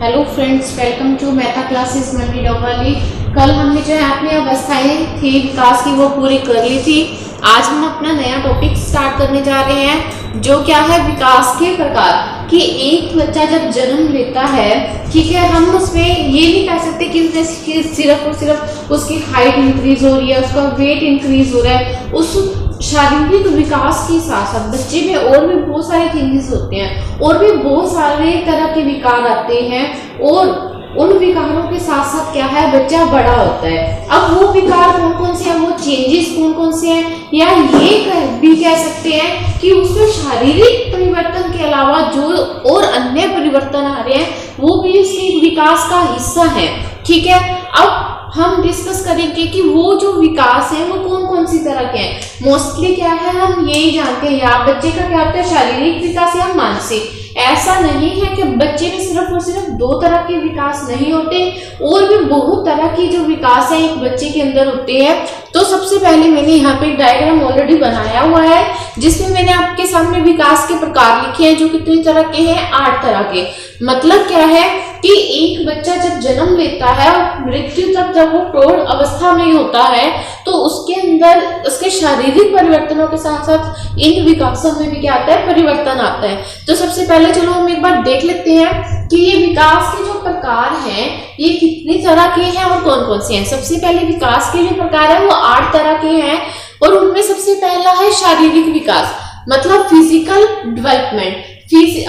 Hello friends, welcome to Metha classes Mandi Dongali. कल हमने जो है अपनी अवस्थाएं थी विकास की वो पूरी कर ली थी। आज हम अपना नया टॉपिक स्टार्ट करने जा रहे हैं जो क्या है विकास के प्रकार। कि एक बच्चा जब जन्म लेता है, ठीक है, हम उसमें ये नहीं कह सकते कि उसमें सिर्फ और सिर्फ उसकी हाइट इंक्रीज हो रही है, उसका वेट इंक्रीज हो रहा है। उस शारीरिक विकास के साथ साथ बच्चे में और भी बहुत सारे चेंजेस होते हैं और भी बहुत सारे तरह के विकार आते हैं और उन विकारों के साथ साथ क्या है बच्चा बड़ा होता है। अब वो विकार कौन कौन से हैं, वो चेंजेस कौन कौन से हैं, या ये भी कह सकते हैं कि उसमें शारीरिक परिवर्तन के अलावा जो और अन्य परिवर्तन आ रहे हैं वो भी उसके विकास का हिस्सा है। ठीक है, अब हम डिस्कस करेंगे कि वो जो विकास है वो कौन कौन सी तरह के हैं। मोस्टली क्या है हम यही जानते हैं या बच्चे का क्या होता है शारीरिक विकास या मानसिक। ऐसा नहीं है कि बच्चे में सिर्फ और सिर्फ दो तरह के विकास नहीं होते, और भी बहुत तरह की जो विकास है एक बच्चे के अंदर होते हैं। तो सबसे पहले मैंने यहाँ पे डायग्राम ऑलरेडी बनाया हुआ है जिसमें मैंने आपके सामने विकास के प्रकार लिखे हैं जो कितने तरह के हैं, 8 तरह के। मतलब क्या है कि एक बच्चा जब जन्म लेता है और मृत्यु तक जब वो प्रौढ़ अवस्था में होता है तो उसके अंदर उसके शारीरिक परिवर्तनों के साथ साथ इन विकासों में भी क्या आता है, परिवर्तन आता है। तो सबसे पहले चलो हम एक बार देख लेते हैं कि ये विकास के जो प्रकार हैं ये कितनी तरह के हैं और कौन कौन से हैं। सबसे पहले विकास के जो प्रकार है वो 8 तरह के हैं और उनमें सबसे पहला है शारीरिक विकास, मतलब फिजिकल डेवलपमेंट।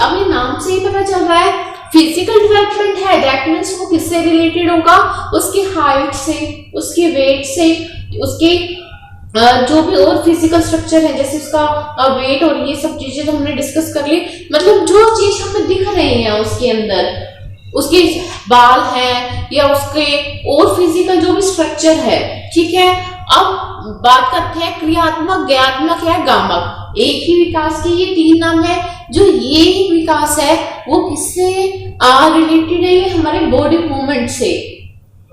अभी नाम से ही पता चल रहा है फिजिकल डेवलपमेंट है, दैट मीन्स वो किससे रिलेटेड होगा, उसकी हाइट से, उसके वेट से, उसके जो भी और फिजिकल स्ट्रक्चर है जैसे उसका वेट और ये सब चीजें तो हमने डिस्कस कर ली। मतलब जो चीज हमें दिख रही है उसके अंदर, उसके बाल हैं या उसके और फिजिकल जो भी स्ट्रक्चर है। ठीक है, अब बात करते हैं क्रियात्मक, ज्ञानात्मक या गामक। एक ही विकास के ये 3 नाम है। जो ये विकास है वो किससे रिलेटेड है, ये हमारे बॉडी मूवमेंट से,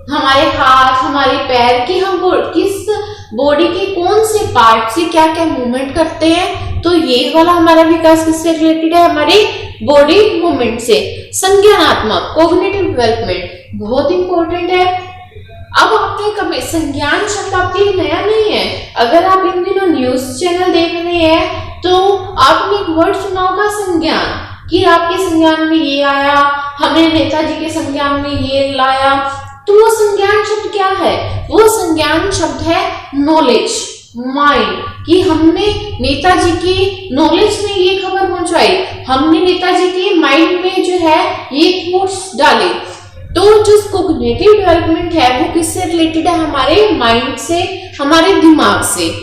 हमारे हाथ हमारे पैर की, हम किस बॉडी के कौन से पार्ट से क्या क्या मूवमेंट करते हैं। तो ये वाला हमारा विकास किससे रिलेटेड है, हमारे बॉडी मूवमेंट से। संज्ञानात्मक, कॉग्निटिव डेवलपमेंट बहुत इंपॉर्टेंट है। अब आपने कभी संज्ञान शब्द आपके लिए नया नहीं है। अगर आप इन दिनों न्यूज चैनल देख रहे हैं तो आपने एक वर्ड सुना होगा संज्ञान, कि आपके संज्ञान में ये आया, हमने नेताजी के संज्ञान में ये लाया। तो वो संज्ञान शब्द क्या है, वो संज्ञान शब्द है नॉलेज, माइंड, कि हमने नेताजी की नॉलेज में ये खबर पहुंचाई, हमने नेताजी के माइंड में जो है ये थॉट्स डाले। तो जो कॉग्निटिव डेवलपमेंट है वो किससे रिलेटेड है, हमारे माइंड से, हमारे दिमाग से।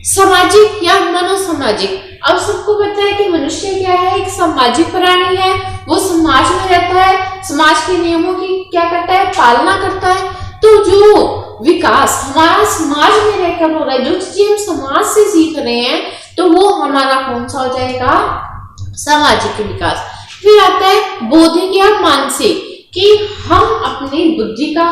सामाजिक या मनोसामाजिक, अब सबको पता है कि मनुष्य क्या है, एक सामाजिक प्राणी है, वो समाज में रहता है, समाज के नियमों की क्या करता है, पालना करता है। तो जो विकास हमारा समाज में रहकर हो रहा है, जो चीजें हम समाज से सीख रहे हैं, तो वो हमारा कौन सा हो जाएगा, सामाजिक विकास। फिर आता है बौद्धिक या मानसिक, कि हम अपनी बुद्धि का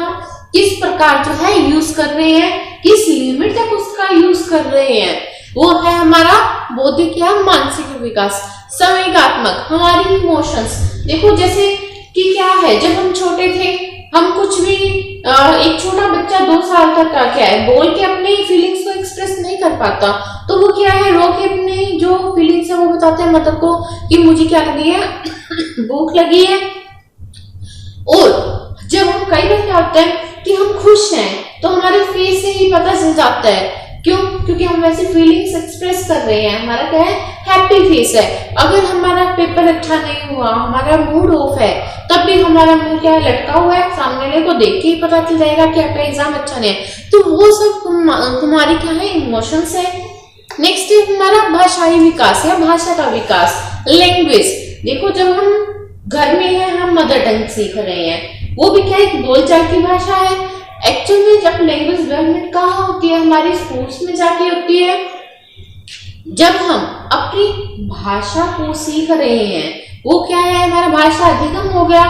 किस प्रकार जो है यूज कर रहे हैं, किस लिमिट तक उसका यूज कर रहे हैं, वो है हमारा बौद्धिक या मानसिक विकास। संवेगात्मक, हमारी इमोशंस। देखो जैसे कि क्या है, जब हम छोटे थे हम कुछ भी एक छोटा बच्चा 2 साल तक का क्या है बोल के अपनी फीलिंग्स को एक्सप्रेस नहीं कर पाता, तो वो क्या है रो के अपनी जो फीलिंग्स है वो बताते हैं मदर को कि मुझे क्या लगी है भूख लगी है। और जब हम कई बार क्या होता है कि हम खुश हैं तो हमारे फेस से ही पता चल जाता है, क्यों, क्योंकि हम वैसे फीलिंग्स एक्सप्रेस कर रहे हैं, हमारा क्या है हैप्पी फेस है। अगर हमारा पेपर अच्छा नहीं हुआ, हमारा मूड ऑफ है, तब भी हमारा मुंह क्या है लटका हुआ है, सामने वाले को देख के ही पता चल जाएगा कि आपका एग्जाम अच्छा नहीं है। तो वो सब तुम्हारी क्या है इमोशंस है। नेक्स्ट है हमारा भाषाई विकास या भाषा का विकास, लैंग्वेज। देखो जब हम घर में है हम मदर टंग सीख रहे हैं, वो भी क्या एक बोलचाल की भाषा है। एक्चुअल में जब लैंग्वेज डेवलपमेंट कहाँ होती है, हमारे स्कूल्स में जाके होती है, जब हम अपनी भाषा को सीख रहे हैं। वो क्या है हमारा भाषा अधिगम हो गया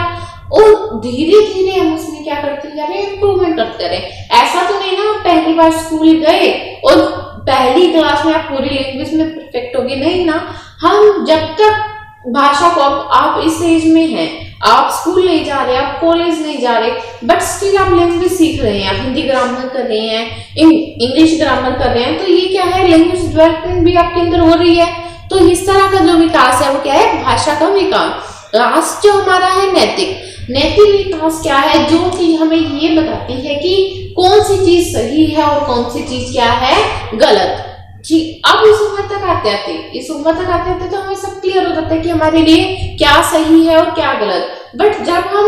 और धीरे धीरे हम उसमें क्या करते जा रहे हैं, इम्प्रूवमेंट करते रहे। ऐसा तो नहीं ना पहली बार स्कूल गए और पहली क्लास में आप पूरी लैंग्वेज में परफेक्ट हो गए, नहीं ना। हम जब तक भाषा को आप इस एज में हैं, आप स्कूल नहीं जा रहे, आप कॉलेज नहीं जा रहे, बट स्टिल आप लैंग्वेज सीख रहे हैं, आप हिंदी ग्रामर कर रहे हैं, इंग्लिश ग्रामर कर रहे हैं, तो ये क्या है, लैंग्वेज डेवलपमेंट भी आपके अंदर हो रही है। तो इस तरह का जो विकास है वो क्या है, भाषा का विकास। लास्ट जो हमारा है नैतिक विकास क्या है, जो कि हमें ये बताती है कि कौन सी चीज सही है और कौन सी चीज क्या है, गलत। जी, अब इस उम्र तक आते तो हमें सब क्लियर हो जाता है कि हमारे लिए क्या सही है और क्या गलत। बट जब हम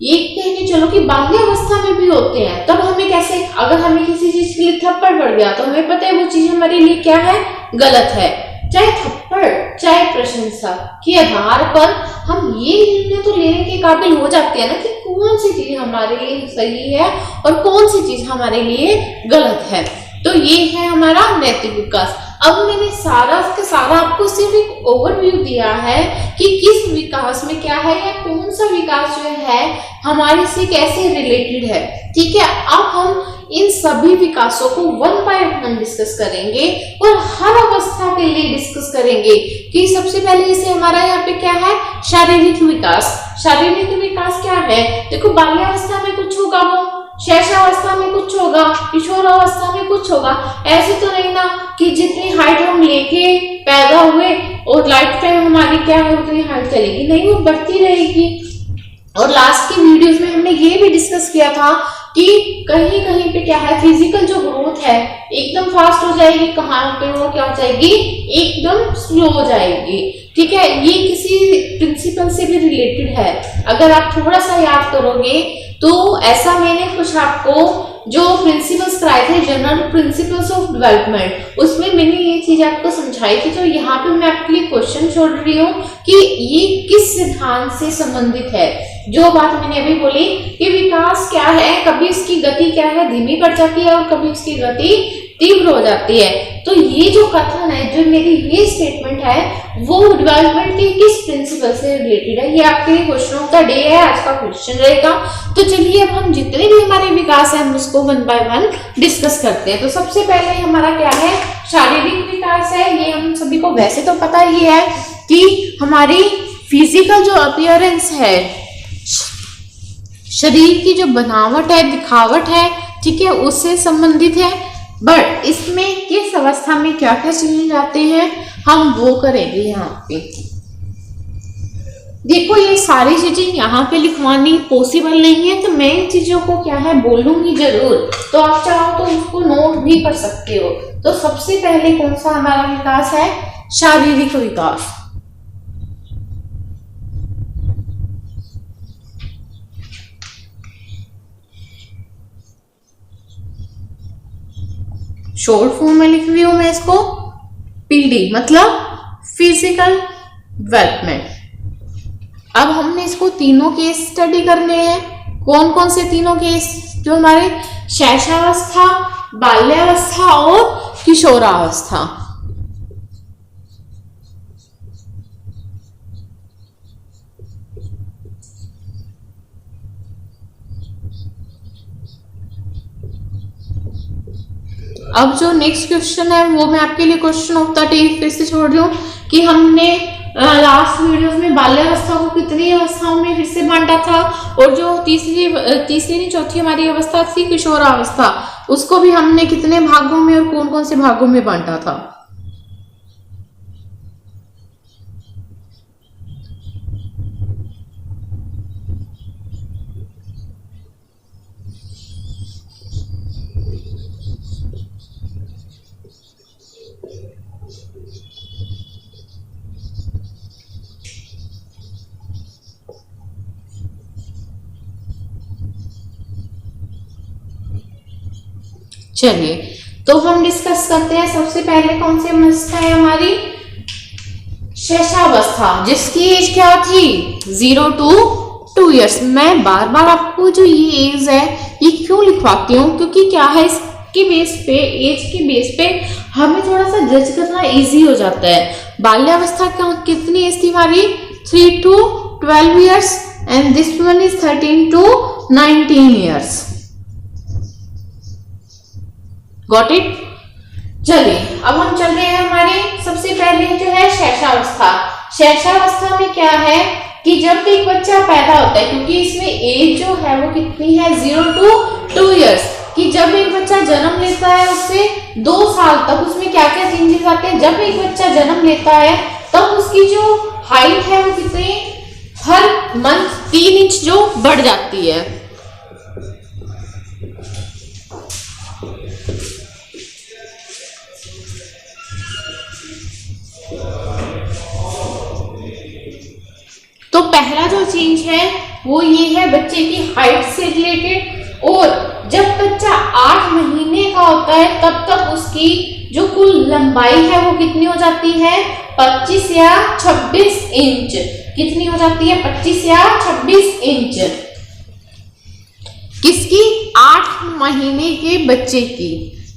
ये कह के चलो कि बाल्यावस्था में भी होते हैं, तब हमें कैसे, अगर हमें किसी चीज के लिए थप्पड़ पड़ गया तो हमें पता है वो चीज हमारे लिए क्या है, गलत है। चाहे थप्पड़ चाहे प्रशंसा के आधार पर हम ये निर्णय तो लेने के काबिल हो जाते हैं ना कि कौन सी चीज हमारे लिए सही है और कौन सी चीज हमारे लिए गलत है। तो ये है हमारा नैतिक विकास। अब मैंने सारा का सारा आपको सिर्फ एक ओवरव्यू दिया है कि किस विकास में क्या है या कौन सा विकास जो है हमारे से कैसे रिलेटेड है। ठीक है, अब हम इन सभी विकासों को वन बाय वन डिस्कस करेंगे और हर अवस्था के लिए डिस्कस करेंगे कि सबसे पहले जैसे हमारा यहाँ पे क्या है, शारीरिक विकास। शारीरिक विकास क्या है, देखो बाल्यावस्था में कुछ होगा, वो शैशवावस्था में कुछ होगा, किशोरावस्था में कुछ होगा। ऐसे तो नहीं ना कि जितनी हाइट हम लेके पैदा हुए और लाइफ टाइम हमारी क्या है उतनी हाइट चलेगी, नहीं, वो बढ़ती रहेगी। और लास्ट की वीडियोस में हमने ये भी डिस्कस किया था कि कहीं कहीं पे क्या है, फिजिकल जो ग्रोथ है एकदम फास्ट हो जाएगी, कहाँ पे वो क्या हो जाएगी, एकदम स्लो हो जाएगी। ठीक है, ये किसी प्रिंसिपल से भी रिलेटेड है। अगर आप थोड़ा सा याद करोगे तो ऐसा मैंने कुछ आपको जो प्रिंसिपल्स कराए थे, जनरल प्रिंसिपल्स ऑफ डेवलपमेंट, उसमें मैंने ये चीज आपको समझाई थी। तो यहाँ पे मैं आपके लिए क्वेश्चन छोड़ रही हूँ कि ये किस सिद्धांत से संबंधित है। जो बात मैंने अभी बोली कि विकास क्या है, कभी इसकी गति क्या है, धीमी पड़ जाती है और कभी इसकी गति तीव्र हो जाती है। तो ये जो कथन है, जो मेरी ये स्टेटमेंट है, वो डेवलपमेंट के किस प्रिंसिपल से रिलेटेड है, ये आपके लिए क्वेश्चन ऑफ द डे है, आज का क्वेश्चन रहेगा। तो चलिए अब हम जितने भी हमारे विकास है हम उसको वन बाय वन डिस्कस करते हैं। तो सबसे पहले हमारा क्या है, शारीरिक विकास है। ये हम सभी को वैसे तो पता ही है कि हमारी फिजिकल जो अपीयरेंस है, शरीर की जो बनावट है, दिखावट है, ठीक है, उससे संबंधित है। बट इसमें किस अवस्था में क्या क्या चेंज आते हैं हम वो करेंगे यहाँ पे। देखो ये सारी चीजें यहाँ पे लिखवानी पॉसिबल नहीं है, तो मैं इन चीजों को क्या है बोलूंगी जरूर, तो आप चाहो तो उसको नोट भी कर सकते हो। तो सबसे पहले कौन सा हमारा विकास है, शारीरिक विकास। शॉर्ट फॉर्म में लिख रही हूं मैं इसको, पीडी मतलब फिजिकल डेवलपमेंट। अब हमने इसको तीनों केस स्टडी करने हैं। कौन कौन से तीनों केस, जो हमारे शैशवावस्था, बाल्यावस्था और किशोरावस्था। अब जो नेक्स्ट क्वेश्चन है वो मैं आपके लिए क्वेश्चन ऑफ द डे फिर से छोड़ रही हूँ कि हमने लास्ट वीडियोस में बाल्यावस्था को कितनी अवस्थाओं में फिर से बांटा था, और जो तीसरी नहीं चौथी हमारी अवस्था थी किशोरावस्था, उसको भी हमने कितने भागों में और कौन कौन से भागों में बांटा था। चलिए तो हम डिस्कस करते हैं। सबसे पहले कौन सी अवस्था है हमारी, शैशवावस्था, जिसकी एज क्या थी 0 to 2 years। मैं बार बार आपको जो ये एज है ये क्यों लिखवाती हूँ, क्योंकि क्या है इसके बेस पे, एज के बेस पे हमें थोड़ा सा जज करना इजी हो जाता है। बाल्यावस्था कितनी एज थी हमारी, 3 to 12 years and this one is 13 to 19 years। Got it. चलिए अब हम चल रहे हैं हमारे सबसे पहले जो है शैशवावस्था। शैशवावस्था में क्या है, कि जब एक बच्चा पैदा होता है, क्योंकि इसमें एज जो है वो कितनी है 0 to 2 years, कि जब एक बच्चा जन्म लेता है उससे 2 साल तक उसमें क्या क्या चेंजेस आते हैं। जब एक बच्चा जन्म लेता है तब उसकी जो हाइट है वो कितनी हर मंथ 3 इंच जो बढ़ जाती है। तो पहला जो चेंज है वो ये है बच्चे की हाइट से रिलेटेड। और जब बच्चा 8 महीने का होता है तब तक उसकी जो कुल लंबाई है वो कितनी हो जाती है 25 या 26 इंच। कितनी हो जाती है 25 या 26 इंच। किसकी 8 महीने के बच्चे की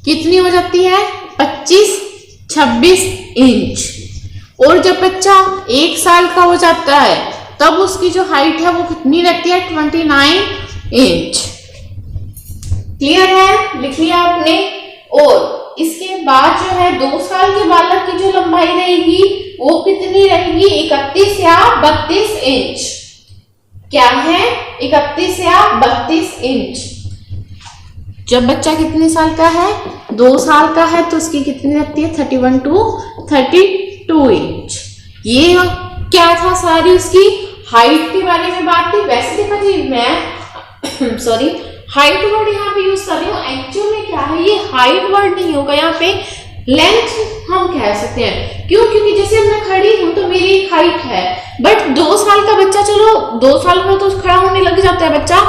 कितनी हो जाती है 25-26 इंच। और जब बच्चा 1 साल का हो जाता है तब उसकी जो हाइट है वो कितनी रहती है 29 इंच। क्लियर है, लिख लिया आपने। और इसके बाद जो है 2 साल के बालक की जो लंबाई रहेगी वो कितनी रहेगी 31 या 32 इंच। क्या है 31 या 32 इंच। जब बच्चा कितने साल का है 2 साल का है तो उसकी कितनी रहती है 31 to 32 इंच। ये क्या था सारी उसकी हाइट के बारे में बात थी। वैसे देखा जी मैं सॉरी हाइट वर्ड यहाँ पे यूज कर रही हूँ, एक्चुअल में क्या है ये हाइट वर्ड नहीं होगा, यहाँ पे लेंथ हम कह सकते हैं। क्यों, क्योंकि जैसे मैं खड़ी हूँ तो मेरी एक हाइट है, बट 2 साल का बच्चा, चलो 2 साल में तो खड़ा होने लग जाता है बच्चा,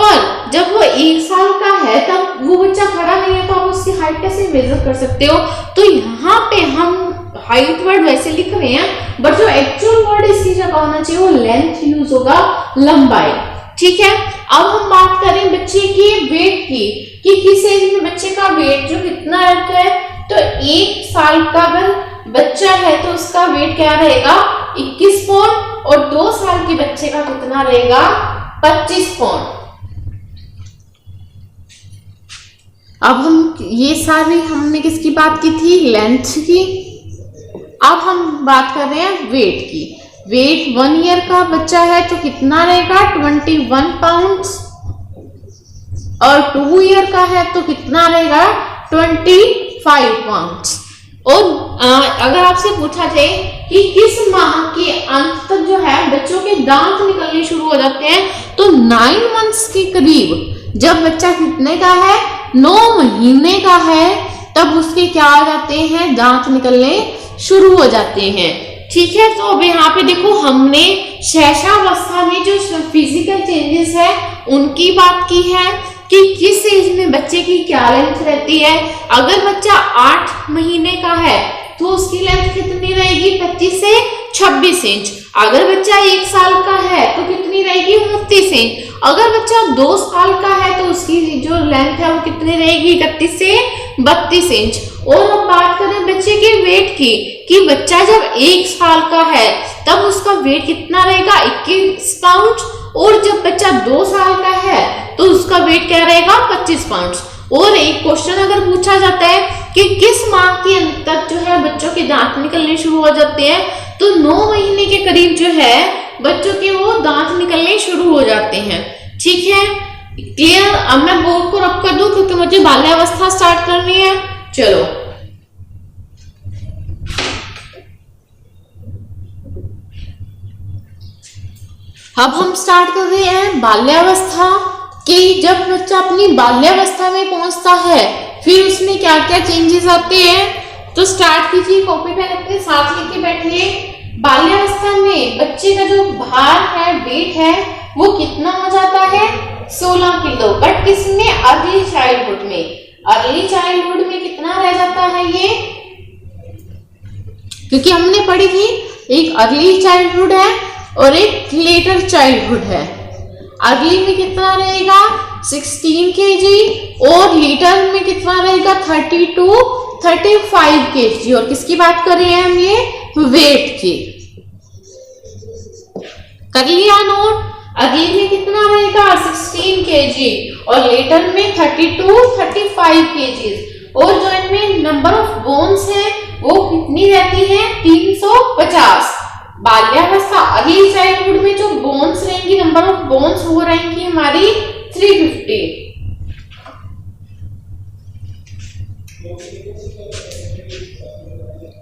पर जब वो 1 साल का है तब वो बच्चा खड़ा नहीं है तो आप उसकी हाइट कैसे मेजर कर सकते हो। तो यहाँ पे हम हाइट वर्ड वैसे लिख रहे हैं, बट जो एक्चुअल वर्ड इसकी जगह होना चाहिए वो लेंथ यूज होगा, लंबाई। ठीक है, अब हम बात करें बच्चे की वेट की, कि किस एज में बच्चे का वेट जो कितना रहता है। तो 1 साल का अगर बच्चा है तो उसका वेट क्या रहेगा 21 पाउंड, और 2 साल के बच्चे का कितना रहेगा 25 पाउंड। अब हम ये सारी हमने किसकी बात की थी, लेंथ की। अब हम बात कर रहे हैं वेट की। वेट 1 ईयर का बच्चा है तो कितना रहेगा 21 पाउंड्स, और 2 ईयर का है तो कितना रहेगा 25 पाउंड्स। और अगर आपसे पूछा जाए कि किस माह के अंत तक जो है बच्चों के दांत निकलने शुरू हो जाते हैं, तो 9 मंथ्स के करीब जब बच्चा कितने का है 9 महीने का है तब उसके क्या आ जाते हैं दांत निकलने शुरू हो जाते हैं। ठीक है, तो अब यहाँ पे देखो हमने शैशवावस्था में जो फिजिकल चेंजेस है उनकी बात की है कि किस एज में बच्चे की क्या लेंथ रहती है। अगर बच्चा 8 महीने का है तो उसकी लेंथ कितनी रहेगी 25 से 26 इंच। अगर बच्चा 1 साल का है तो कितनी रहेगी 29 इंच। अगर बच्चा 2 साल का है तो उसकी जो लेंथ है वो कितनी रहेगी 31 से 32 इंच। और अब बात करें बच्चे के वेट की, कि बच्चा जब 1 साल का है तब उसका वेट कितना रहेगा 21 पाउंड, और जब बच्चा 2 साल का है तो उसका वेट क्या रहेगा 25 पाउंड। और एक क्वेश्चन अगर पूछा जाता है कि किस माह के अंत तक जो है बच्चों के दांत निकलने शुरू हो जाते हैं, तो 9 महीने के करीब जो है बच्चों के वो दांत निकलने शुरू हो जाते हैं। ठीक है, क्लियर। अब मैं बोर्ड को रब कर दूं क्योंकि मुझे बाल्यावस्था स्टार्ट करनी है। चलो, अब हम स्टार्ट कर रहे हैं बाल्यावस्था, कि जब बच्चा अपनी बाल्यावस्था में पहुंचता है फिर उसमें क्या क्या चेंजेस आते हैं। तो स्टार्ट कीजिए, कॉपी पेन अपने साथ लेके बैठिए। बाल्यावस्था में बच्चे का जो भार है, वेट है, वो कितना हो जाता है 16 किलो। बट किसमें, अर्ली चाइल्डहुड में। अर्ली चाइल्डहुड में कितना रह जाता है ये, क्योंकि हमने पढ़ी थी एक अर्ली चाइल्डहुड है और एक लेटर चाइल्डहुड है। अर्ली में कितना रहेगा 16 केजी, और लेटर में कितना रहेगा 30 to 35 केजी। और किसकी बात कर रहे हैं हम, ये वेट की। कर लिया नोट। अर्ली में कितना रहेगा 16 केजी, और लेटर में 30 to 35 केजी। और जो इनमें नंबर ऑफ बोन्स है वो कितनी रहती है 350। बाल्यावस्था अर्ली चाइल्डहुड में जो बोन्स रहेंगी, नंबर ऑफ बोन्स वो रहेंगी हमारी 350।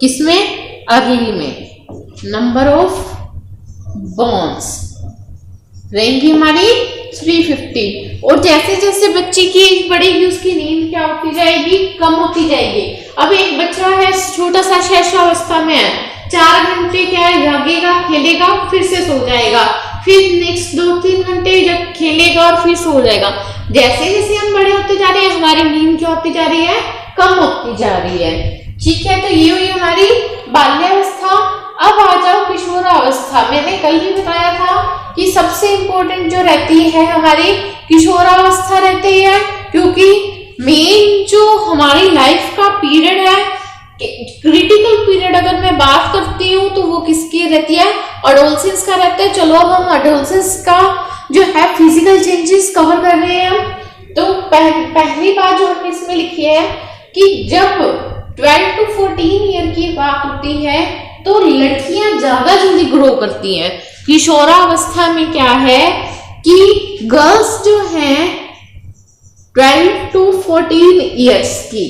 किसमें? अर्ली में नंबर ऑफ बोन्स रहेंगी हमारी 350। और जैसे जैसे बच्चे की एज बढ़ेगी उसकी नींद क्या होती जाएगी? कम होती जाएगी। अब एक बच्चा है छोटा सा शैशवावस्था में है, 4 घंटे क्या है जागेगा, खेलेगा, फिर से सो जाएगा, फिर नेक्स्ट 2-3 घंटे जब खेलेगा और फिर सो जाएगा। जैसे जैसे हम बड़े होते जा रहे हैं हमारी नींद क्या होती जा रही है? कम होती जा रही है। ठीक है, तो ये हुई हमारी बाल्यावस्था। अब आ जाओ किशोरावस्था। मैंने कल ही बताया था कि सबसे इंपॉर्टेंट जो रहती है हमारी किशोरावस्था रहती है, क्योंकि मेन जो हमारी लाइफ का पीरियड है, क्रिटिकल पीरियड अगर मैं बात करती हूँ तो वो किसकी रहती है? एडोलसेंस का रहता है। चलो अब हम एडोलसेंस का जो है फिजिकल चेंजेस कवर कर रहे हैं। तो पहली बात जो हमने इसमें लिखी है कि जब 12 to 14 ईयर की बात होती है तो लड़कियां ज्यादा जल्दी ग्रो करती हैं। किशोरावस्था में क्या है कि गर्ल्स जो हैं 12 to 14 ईयर्स की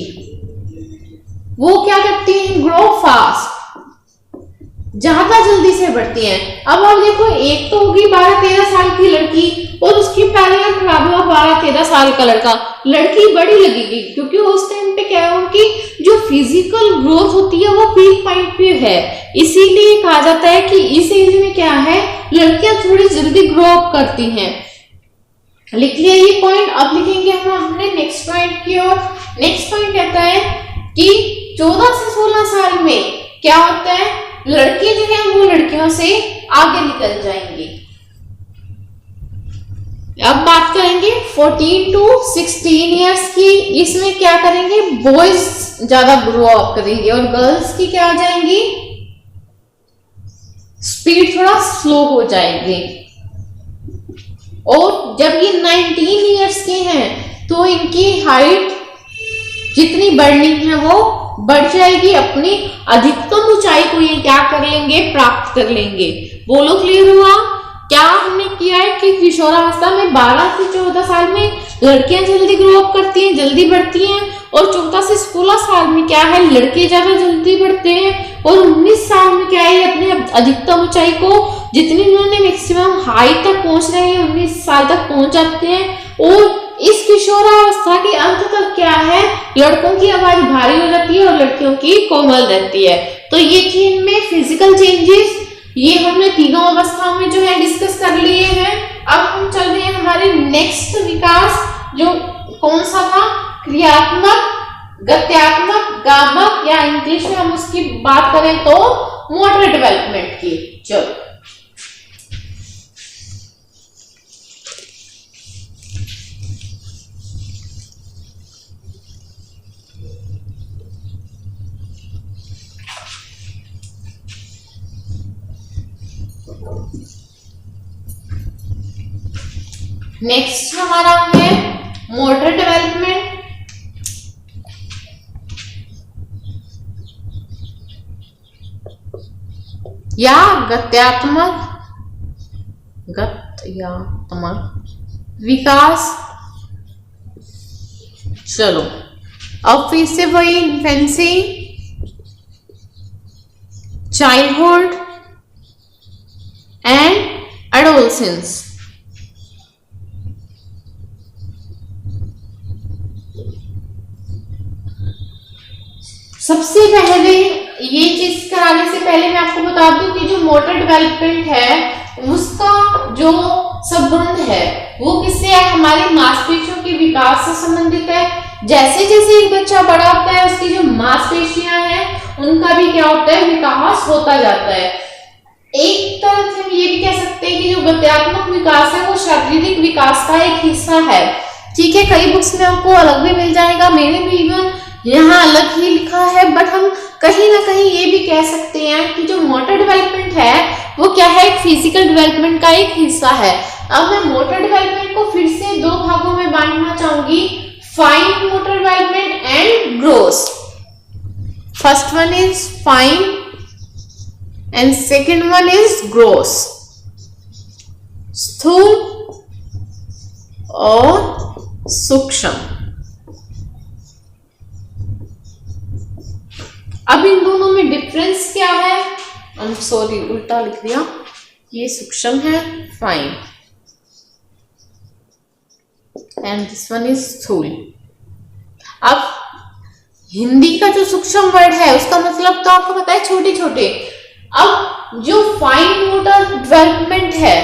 वो क्या करती हैं? ग्रो फास्ट, ज्यादा जल्दी से बढ़ती हैं। अब आप देखो, एक तो होगी 12-13 साल की लड़की और उसकी पैरेलल खड़ा हुआ 12-13 साल का लड़का। लड़की बड़ी लगेगी क्योंकि उस टाइम पे क्या है उनकी जो फिजिकल ग्रोथ होती है वो पीक पॉइंट पे है। इसीलिए कहा जाता है कि इस एज में क्या है लड़कियां थोड़ी जल्दी ग्रो अप करती हैं। लिख लिया ये पॉइंट। अब लिखेंगे हम अपने नेक्स्ट पॉइंट की ओर। नेक्स्ट पॉइंट कहता है कि 14 से 16 साल में क्या होता है, लड़के जो है वो लड़कियों से आगे निकल जाएंगे। अब बात करेंगे 14 to 16 इयर्स की। इसमें क्या करेंगे? बॉयज ज्यादा ग्रो अप करेंगे और गर्ल्स की क्या हो जाएंगी? स्पीड थोड़ा स्लो हो जाएगी। और जब ये 19 इयर्स के हैं तो इनकी हाइट जितनी बढ़नी है वो बढ़ जाएगी, अपनी अधिकतम ऊंचाई को ये क्या कर लेंगे? प्राप्त कर लेंगे। बोलो क्लियर हुआ? क्या हमने किया है कि किशोरावस्था में 12 से 14 साल में लड़कियां जल्दी ग्रो अप करती हैं, जल्दी बढ़ती हैं, और 14 से 16 साल में क्या है लड़के ज्यादा जल्दी बढ़ते हैं, और 19 साल में क्या है अपने अधिकतम ऊंचाई को जितनी उन्होंने मैक्सिमम हाइट तक पहुंच रहे हैं 19 साल तक पहुंच जाते हैं। और इस किशोरावस्था के अंत तक क्या है लड़कों की आवाज भारी हो जाती है और लड़कियों की कोमल रहती है। तो ये थी इनमें फिजिकल चेंजेस, ये हमने तीनों अवस्थाओं में जो है डिस्कस कर लिए हैं। अब हम चल रहे हैं हमारे नेक्स्ट विकास, जो कौन सा था? क्रियात्मक, गत्यात्मक, गामक, या इंग्लिश में हम उसकी बात करें तो मोटर डेवलपमेंट की। चलो नेक्स्ट हमारा है मोटर डेवलपमेंट। या गत्यात्मक विकास। चलो अब फिर से वही इन्फेंसी, चाइल्डहुड एंड एडोलसेंस। सबसे पहले ये चीज कराने से पहले मैं आपको बता दूं कि जो मोटर डेवलपमेंट है उसका जो संबंध है वो किससे है? हमारी मांसपेशियों के विकास से संबंधित है। जैसे जैसे एक बच्चा बड़ा होता है उसकी जो मांसपेशियां हैं उनका भी क्या होता है? विकास होता जाता है। एक तरह से हम ये भी कह सकते हैं कि जो गत्यात्मक विकास है वो शारीरिक विकास का एक हिस्सा है। ठीक है, कई बुक्स में आपको अलग भी मिल जाएगा, मैंने भी इवन यहाँ अलग ही लिखा है, बट हम कहीं ना कहीं ये भी कह सकते हैं कि जो मोटर डेवलपमेंट है वो क्या है? एक फिजिकल डेवलपमेंट का एक हिस्सा है। अब मैं मोटर डेवलपमेंट को फिर से दो भागों में बांटना चाहूंगी, fine motor development and gross. First one is fine and second one is gross, स्थूल और सूक्ष्म। अब इन दोनों में डिफरेंस क्या है? सॉरी उल्टा लिख दिया, ये सूक्ष्म है fine and this one is स्थूल। अब हिंदी का जो सूक्ष्म वर्ड है उसका मतलब तो आपको पता है छोटे छोटे। अब जो फाइन मोटर डेवलपमेंट है,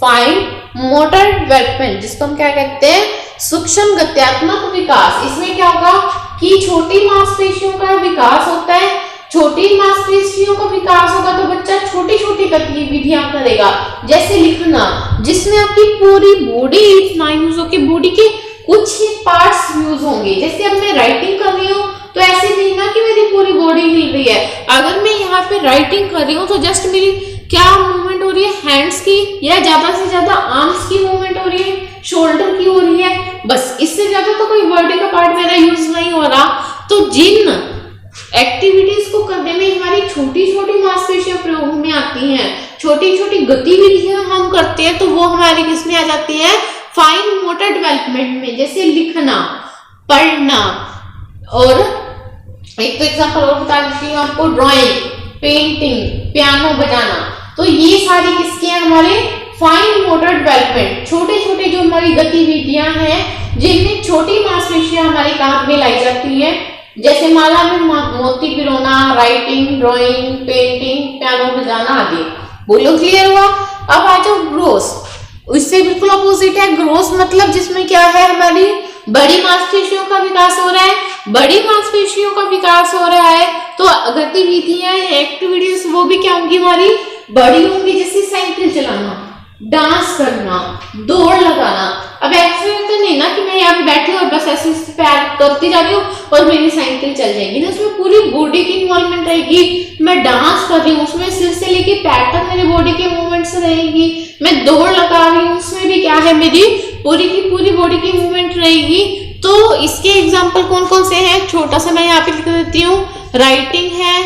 फाइन मोटर डेवलपमेंट जिसको हम क्या कहते हैं, सूक्ष्म गत्यात्मक विकास, इसमें क्या होगा कि छोटी मांसपेशियों का विकास होता है। छोटी मांसपेशियों का विकास होगा तो बच्चा छोटी छोटी गतिविधियां करेगा, जैसे लिखना, जिसमें आपकी पूरी बॉडी ना यूज होगी, बॉडी के कुछ ही पार्ट्स यूज होंगे। जैसे अब मैं राइटिंग कर रही हूँ तो ऐसे नहीं ना कि मेरी पूरी बॉडी हिल रही है। अगर मैं यहाँ पे राइटिंग कर रही हूँ तो जस्ट मेरी क्या मूवमेंट हो रही है, हैंड्स की, या ज्यादा से ज्यादा आर्म्स की मूवमेंट हो रही है, शोल्डर की हो रही है, बस। इससे ज्यादा तो कोई बॉडी का पार्ट मेरा यूज नहीं हो रहा। तो जिन एक्टिविटीज को करने में हमारी छोटी छोटी मांसपेशियां प्रयोग में आती हैं, छोटी छोटी गतिविधियां हम करते हैं, तो वो हमारी किसमें आ जाती है, फाइन मोटर डेवलपमेंट में। जैसे लिखना, पढ़ना, और एक तो एग्जांपल और बता देती हूँ आपको, ड्राइंग, पेंटिंग, पियानो बजाना, तो ये सारी किसके हैं, हमारे फाइन मोटर डेवलपमेंट। छोटे छोटे जो हमारी गतिविधियां हैं जिनमें छोटी मांसपेशियां हमारे काम में लाई जाती हैं, जैसे माला में मोती पिरोना, राइटिंग, ड्राइंग, पेंटिंग, पियानो बजाना आदि। बोलो क्लियर हुआ? अब आ जाओ ग्रोस, इससे बिल्कुल अपोजिट है। ग्रोस मतलब जिसमें क्या है, हमारी बड़ी मांसपेशियों का विकास हो रहा है। बड़ी मांसपेशियों का विकास हो रहा है तो गतिविधियां, एक्टिविटीज वो भी क्या होंगी, हमारी बड़ी होंगी, जैसे साइकिल चलाना, डांस करना, दौड़ लगाना। अब ऐसे तो नहीं ना कि मैं यहाँ पे बैठी हूँ और बस ऐसे पैर करती जा रही हूँ और मेरी साइकिल चल जाएगी ना, उसमें पूरी बॉडी की इन्वॉल्वमेंट रहेगी। मैं डांस कर रही हूँ, उसमें सिर से लेके पैर तक मेरी बॉडी के मूवमेंट्स रहेगी। मैं दौड़ लगा रही हूँ, उसमें भी क्या है, मेरी पूरी की पूरी बॉडी की मूवमेंट रहेगी। तो इसके एग्जाम्पल कौन कौन से हैं, छोटा सा मैं यहाँ पे लिख देती हूँ, राइटिंग है,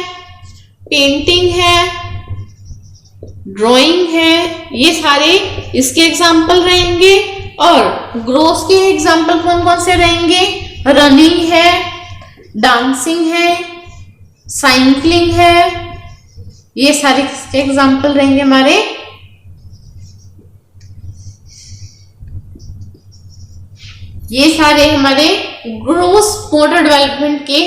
पेंटिंग है, ड्राइंग है, ये सारे इसके एग्जाम्पल रहेंगे। और ग्रोस के एग्जाम्पल कौन कौन से रहेंगे, रनिंग है, डांसिंग है, साइकिलिंग है, ये सारे किसके एग्जाम्पल रहेंगे हमारे, ये सारे हमारे ग्रोस मोटर डेवलपमेंट के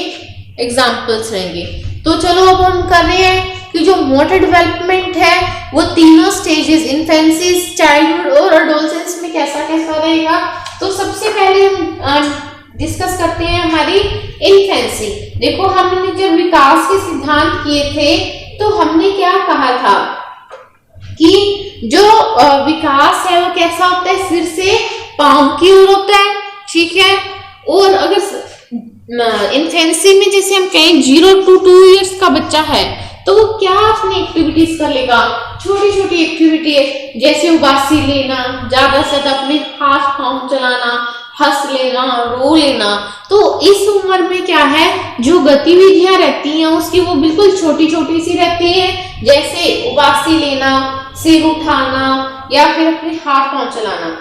एग्जाम्पल्स रहेंगे। तो चलो अब हम कर रहे हैं कि जो मोटर डेवलपमेंट है वो तीनों स्टेजेस, इन्फेंसी, चाइल्डहुड और एडोलसेंस में कैसा कैसा रहेगा। तो सबसे पहले हम डिस्कस करते हैं हमारी इन्फेंसी। देखो हमने जब विकास के सिद्धांत किए थे तो हमने क्या कहा था कि जो विकास है वो कैसा होता है, सिर से पांव की ओर होता है, ठीक है। और अगर इन्फेंसी में जैसे हम कहें 0 to 2 years का बच्चा है तो वो क्या अपनी एक्टिविटीज कर लेगा, छोटी छोटी एक्टिविटी, जैसे उबासी लेना, ज्यादा से ज्यादा अपने हाथ पांव चलाना, हंस लेना, रो लेना। तो इस उम्र में क्या है, जो गतिविधियां रहती हैं उसकी वो बिल्कुल छोटी छोटी सी रहती है, जैसे उबासी लेना, सिर उठाना, या फिर अपने हाथ पांव चलाना,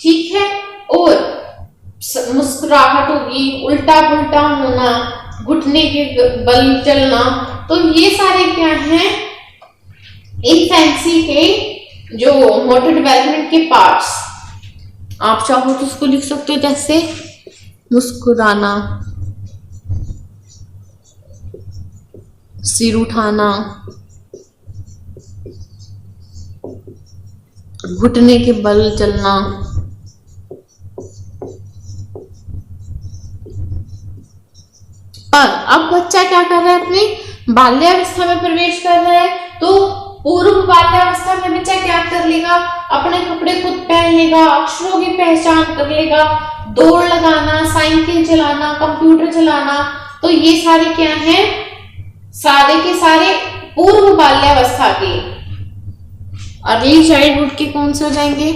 ठीक है। और मुस्कुराहट होगी, उल्टा पुल्टा होना, घुटने के बल चलना, तो ये सारे क्या हैं, इन्फेंसी के जो मोटर डेवलपमेंट के पार्ट्स। आप चाहो तो उसको लिख सकते हो, जैसे मुस्कुराना, सिर उठाना, घुटने के बल चलना, पर अब बच्चा क्या कर रहा है, अपने बाल्यावस्था में प्रवेश कर रहा है। तो पूर्व बाल्यावस्था में बच्चा क्या कर लेगा, अपने कपड़े खुद पहन लेगा, अक्षरों की पहचान कर लेगा, दौड़ लगाना, साइकिल चलाना, कंप्यूटर चलाना। तो ये सारे क्या हैं, सारे के सारे पूर्व बाल्यावस्था के। अर्ली चाइल्डहुड के कौन से हो जाएंगे,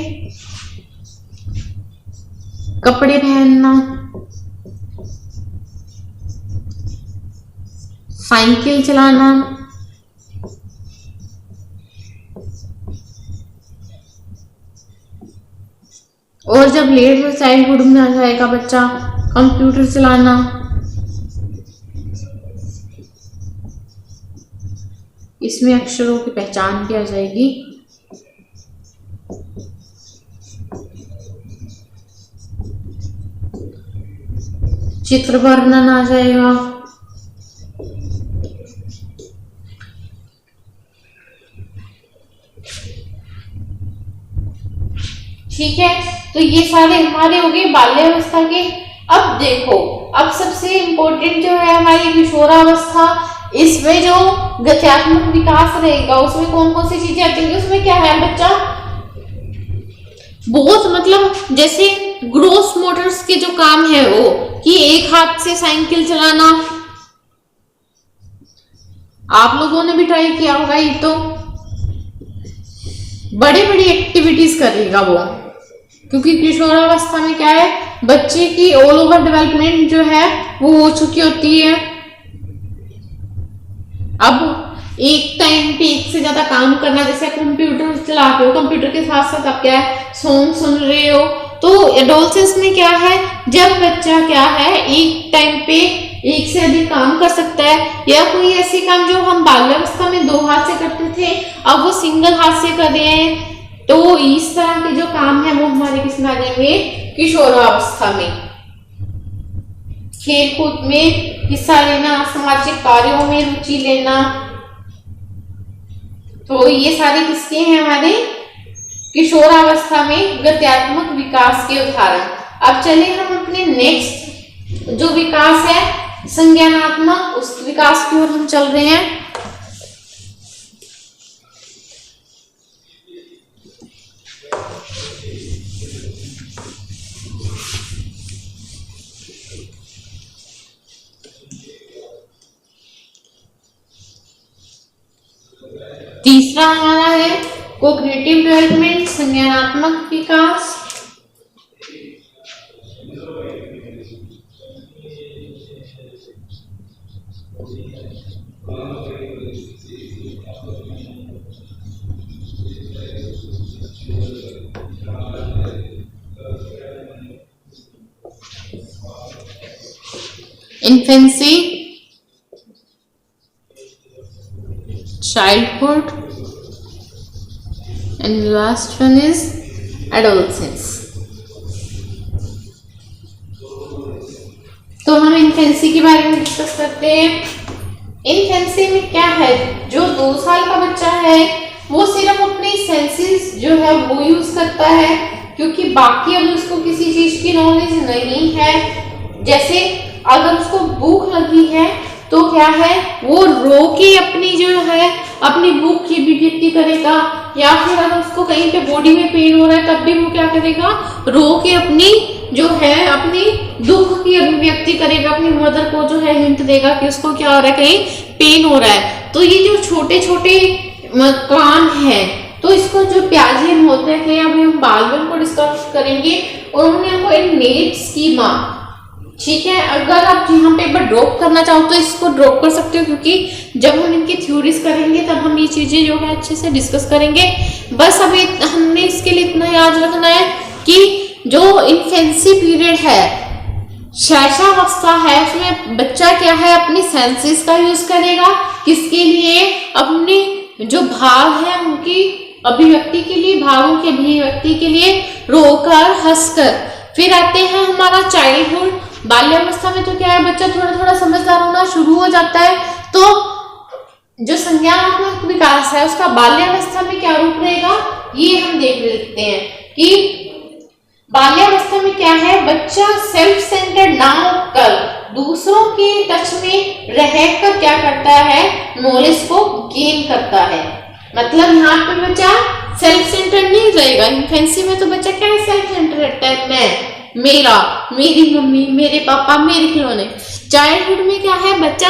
कपड़े पहनना, साइकिल चलाना, और जब लेट चाइल्डहुड में आ जाएगा बच्चा कंप्यूटर चलाना, इसमें अक्षरों की पहचान की आ जाएगी। चित्र वर्णन आ जाएगा। ठीक है, तो ये सारे हमारे हो गए बाल्यावस्था के। अब देखो, अब सबसे इम्पोर्टेंट जो है हमारी किशोरावस्था, इसमें जो गत्यात्मक विकास रहेगा उसमें कौन कौन सी चीजें आती हैं? उसमें क्या है बच्चा, बहुत मतलब जैसे ग्रोस मोटर्स के जो काम है वो, कि एक हाथ से साइकिल चलाना, आप लोगों ने भी ट्राई किया होगा। ये तो बड़ी बड़ी एक्टिविटीज करेगा वो, क्योंकि किशोरावस्था में क्या है, बच्चे की ऑल ओवर डेवलपमेंट जो है वो हो चुकी होती है। अब एक टाइम पे एक से ज्यादा काम करना, जैसे कंप्यूटर चला रहे हो, कंप्यूटर के साथ साथ आप क्या है सॉन्ग सुन रहे हो, तो एडोलसेंस में क्या है, जब बच्चा क्या है एक टाइम पे एक से अधिक काम कर सकता है, या कोई ऐसे काम जो हम बाल्यावस्था में 2 हाथ से करते थे अब वो सिंगल हाथ से कर रहे हैं, तो इस तरह के जो काम है वो हमारे किसमें आ जाएंगे, किशोरावस्था में। खेल कूद में हिस्सा लेना, सामाजिक कार्यों में रुचि लेना, तो ये सारे किसके हैं, हमारे किशोरावस्था में गत्यात्मक विकास के उदाहरण। अब चले हम अपने नेक्स्ट जो विकास है संज्ञानात्मक, उस विकास की ओर हम चल रहे हैं। तीसरा हमारा है कोग्निटिव डेवलपमेंट, संज्ञानात्मक विकास। Infancy, childhood, and last one is adolescence। तो हम इन्फेंसी के बारे में डिस्कस करते हैं। इन्फेंसी में क्या है, जो 2 साल का बच्चा है वो सिर्फ अपनी सेंसेस जो है वो यूज करता है, क्योंकि बाकी अगर उसको किसी चीज की नॉलेज नहीं है, जैसे अगर उसको भूख लगी है तो क्या है वो रो के अपनी जो है अपनी भूख की अभिव्यक्ति करेगा, या फिर अगर उसको कहीं पे बॉडी में पेन हो रहा है तब भी वो क्या करेगा, रो के अपनी जो है अपनी दुख की अभिव्यक्ति करेगा, अपनी मदर को जो है हिंट देगा कि उसको क्या हो रहा है, कहीं पेन हो रहा है। तो ये जो छोटे छोटे काम है, तो इसको जो प्याजियन होते हैं, अभी हम बालवन को डिस्कस करेंगे और उन्होंने हमको इनेट स्कीमा, ठीक है, अगर आप यहाँ पे एक बार ड्रॉप करना चाहो तो इसको ड्रॉप कर सकते हो, क्योंकि जब हम इनकी थ्योरीज करेंगे तब हम ये चीजें जो है अच्छे से डिस्कस करेंगे। बस अभी हमने इसके लिए इतना याद रखना है कि जो इन्फेंसी पीरियड है, शैशवावस्था है, उसमें बच्चा क्या है अपनी सेंसेस का यूज करेगा, किसके लिए, अपने जो भाव है उनकी अभिव्यक्ति के लिए, भावों की अभिव्यक्ति के लिए, रोकर हंसकर। फिर आते हैं हमारा चाइल्डहुड, बाल्यावस्था में तो क्या है बच्चा थोड़ा थोड़ा समझदार होना शुरू हो जाता है, तो जो संज्ञानात्मक विकास है उसका बाल्यावस्था में क्या रूप रहेगा ये हम देख लेते हैं कि बाल्यावस्था में क्या है, बच्चा सेल्फ सेंटर्ड ना होकर दूसरों के टच में रहकर क्या करता है, नॉलेज को गेन करता है। मतलब यहाँ पे बच्चा सेल्फ सेंटर्ड नहीं रहेगा। इन्फेंसी में तो बच्चा क्या है, सेल्फ सेंटर्ड रहता है, मैं, मेरा, मेरी मम्मी, मेरे पापा, मेरे खिलौने। चाइल्डहुड में क्या है, बच्चा